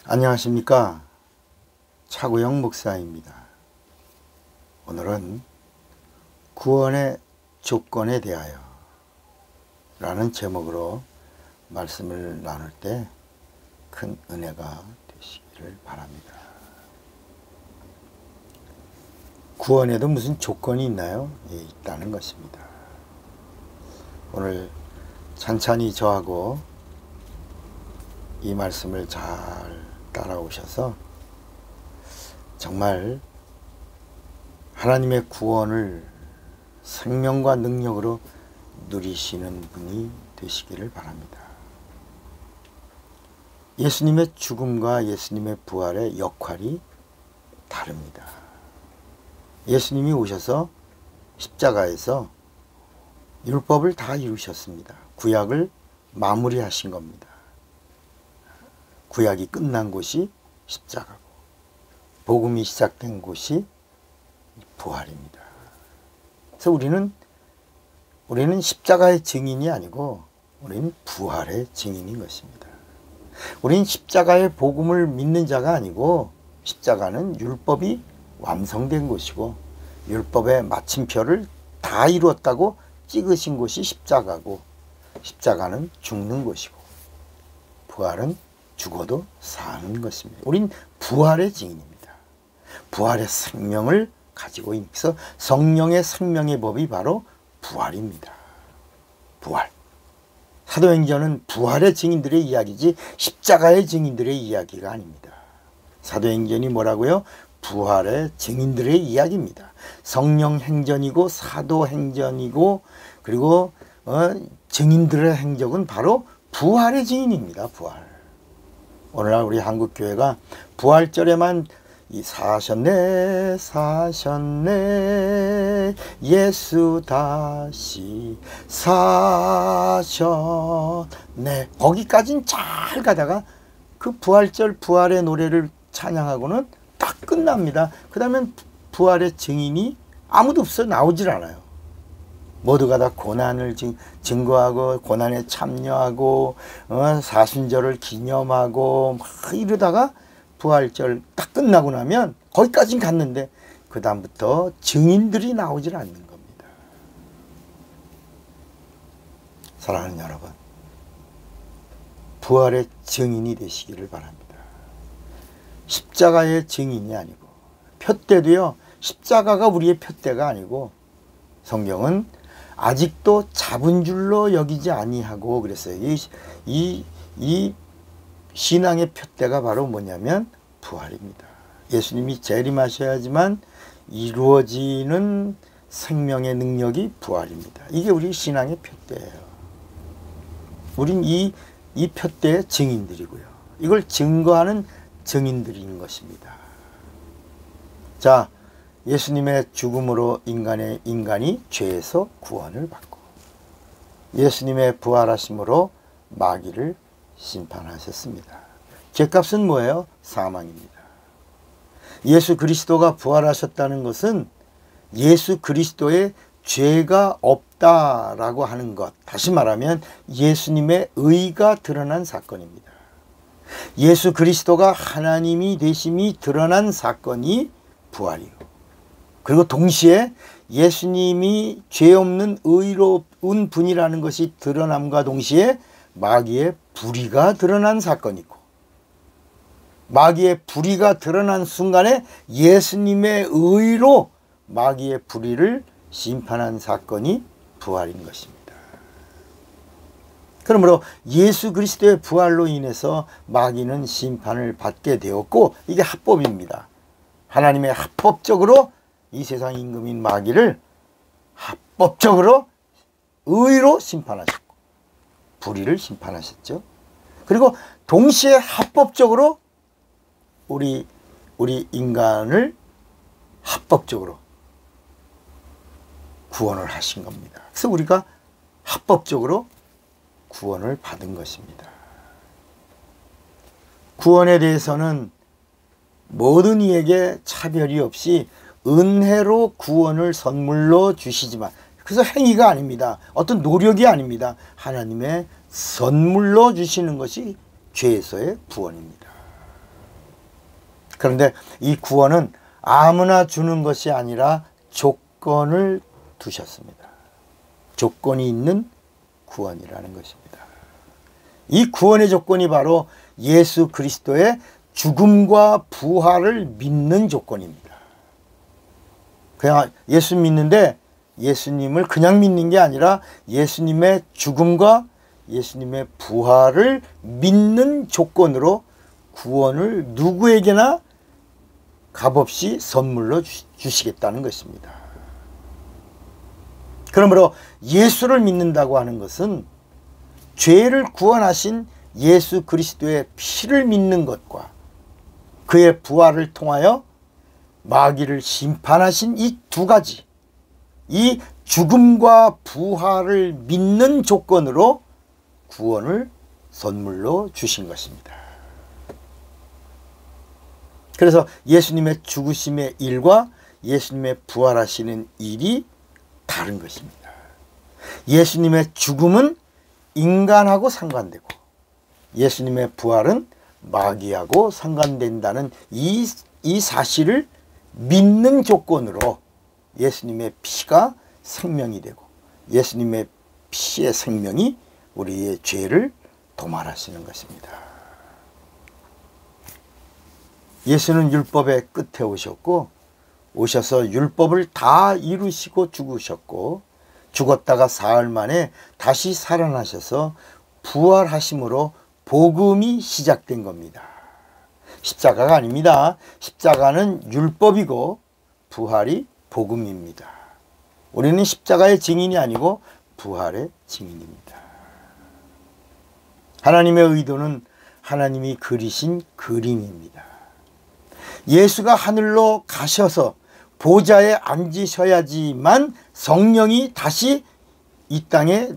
안녕하십니까. 차구영 목사입니다. 오늘은 구원의 조건에 대하여 라는 제목으로 말씀을 나눌 때 큰 은혜가 되시기를 바랍니다. 구원에도 무슨 조건이 있나요? 예, 있다는 것입니다. 오늘 찬찬히 저하고 이 말씀을 잘 따라오셔서 정말 하나님의 구원을 생명과 능력으로 누리시는 분이 되시기를 바랍니다. 예수님의 죽음과 예수님의 부활의 역할이 다릅니다. 예수님이 오셔서 십자가에서 율법을 다 이루셨습니다. 구약을 마무리하신 겁니다. 구약이 끝난 곳이 십자가고 복음이 시작된 곳이 부활입니다. 그래서 우리는 십자가의 증인이 아니고 우리는 부활의 증인인 것입니다. 우리는 십자가의 복음을 믿는 자가 아니고 십자가는 율법이 완성된 곳이고 율법의 마침표를 다 이루었다고 찍으신 곳이 십자가고 십자가는 죽는 곳이고 부활은 죽어도 사는 것입니다. 우린 부활의 증인입니다. 부활의 생명을 가지고 있어 성령의 생명의 법이 바로 부활입니다. 부활. 사도행전은 부활의 증인들의 이야기지 십자가의 증인들의 이야기가 아닙니다. 사도행전이 뭐라고요? 부활의 증인들의 이야기입니다. 성령 행전이고 사도행전이고 그리고 증인들의 행적은 바로 부활의 증인입니다. 부활. 오늘날 우리 한국교회가 부활절에만 사셨네 사셨네 예수 다시 사셨네 거기까진 잘 가다가 그 부활절 부활의 노래를 찬양하고는 딱 끝납니다. 그 다음엔 부활의 증인이 아무도 없어 나오질 않아요. 모두가 다 고난을 증거하고 고난에 참여하고 사순절을 기념하고 막 이러다가 부활절 딱 끝나고 나면 거기까진 갔는데 그 다음부터 증인들이 나오질 않는 겁니다. 사랑하는 여러분, 부활의 증인이 되시기를 바랍니다. 십자가의 증인이 아니고 표대도요, 십자가가 우리의 표대가 아니고 성경은 아직도 잡은 줄로 여기지 아니하고 그랬어요. 이 신앙의 표대가 바로 뭐냐면 부활입니다. 예수님이 재림하셔야지만 이루어지는 생명의 능력이 부활입니다. 이게 우리 신앙의 표대예요. 우린 이 표대의 증인들이고요. 이걸 증거하는 증인들인 것입니다. 자, 예수님의 죽음으로 인간이 죄에서 구원을 받고 예수님의 부활하심으로 마귀를 심판하셨습니다. 죄값은 뭐예요? 사망입니다. 예수 그리스도가 부활하셨다는 것은 예수 그리스도의 죄가 없다라고 하는 것, 다시 말하면 예수님의 의가 드러난 사건입니다. 예수 그리스도가 하나님이 되심이 드러난 사건이 부활이요. 그리고 동시에 예수님이 죄 없는 의로운 분이라는 것이 드러남과 동시에 마귀의 불의가 드러난 사건이고 마귀의 불의가 드러난 순간에 예수님의 의로 마귀의 불의를 심판한 사건이 부활인 것입니다. 그러므로 예수 그리스도의 부활로 인해서 마귀는 심판을 받게 되었고 이게 합법입니다. 하나님의 합법적으로 이 세상 임금인 마귀를 합법적으로 의로 심판하셨고 불의를 심판하셨죠. 그리고 동시에 합법적으로 우리 인간을 합법적으로 구원을 하신 겁니다. 그래서 우리가 합법적으로 구원을 받은 것입니다. 구원에 대해서는 모든 이에게 차별이 없이 은혜로 구원을 선물로 주시지만 그래서 행위가 아닙니다. 어떤 노력이 아닙니다. 하나님의 선물로 주시는 것이 죄에서의 구원입니다. 그런데 이 구원은 아무나 주는 것이 아니라 조건을 두셨습니다. 조건이 있는 구원이라는 것입니다. 이 구원의 조건이 바로 예수 그리스도의 죽음과 부활을 믿는 조건입니다. 그냥 예수 믿는데 예수님을 그냥 믿는 게 아니라 예수님의 죽음과 예수님의 부활을 믿는 조건으로 구원을 누구에게나 값없이 선물로 주시겠다는 것입니다. 그러므로 예수를 믿는다고 하는 것은 죄를 구원하신 예수 그리스도의 피를 믿는 것과 그의 부활을 통하여 마귀를 심판하신 이 두 가지, 이 죽음과 부활을 믿는 조건으로 구원을 선물로 주신 것입니다. 그래서 예수님의 죽으심의 일과 예수님의 부활하시는 일이 다른 것입니다. 예수님의 죽음은 인간하고 상관되고 예수님의 부활은 마귀하고 상관된다는 이 사실을 믿는 조건으로 예수님의 피가 생명이 되고 예수님의 피의 생명이 우리의 죄를 도말하시는 것입니다. 예수는 율법의 끝에 오셨고 오셔서 율법을 다 이루시고 죽으셨고 죽었다가 사흘 만에 다시 살아나셔서 부활하심으로 복음이 시작된 겁니다. 십자가가 아닙니다. 십자가는 율법이고 부활이 복음입니다. 우리는 십자가의 증인이 아니고 부활의 증인입니다. 하나님의 의도는 하나님이 그리신 그림입니다. 예수가 하늘로 가셔서 보좌에 앉으셔야지만 성령이 다시 이 땅에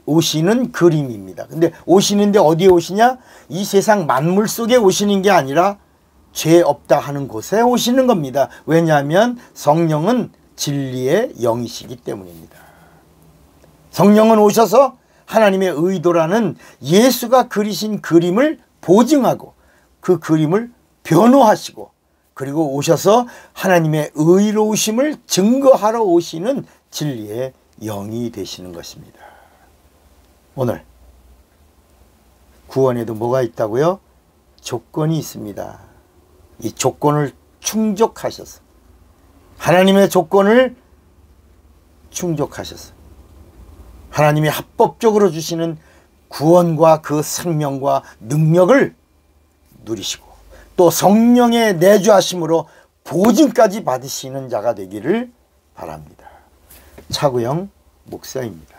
오시는 그림입니다. 근데 오시는데 어디에 오시냐? 이 세상 만물 속에 오시는 게 아니라 죄 없다 하는 곳에 오시는 겁니다. 왜냐하면 성령은 진리의 영이시기 때문입니다. 성령은 오셔서 하나님의 의도라는 예수가 그리신 그림을 보증하고 그 그림을 변호하시고 그리고 오셔서 하나님의 의로우심을 증거하러 오시는 진리의 영이 되시는 것입니다. 오늘 구원에도 뭐가 있다고요? 조건이 있습니다. 이 조건을 충족하셔서 하나님의 조건을 충족하셔서 하나님이 합법적으로 주시는 구원과 그 생명과 능력을 누리시고 또 성령의 내주하심으로 보증까지 받으시는 자가 되기를 바랍니다. 차구영 목사입니다.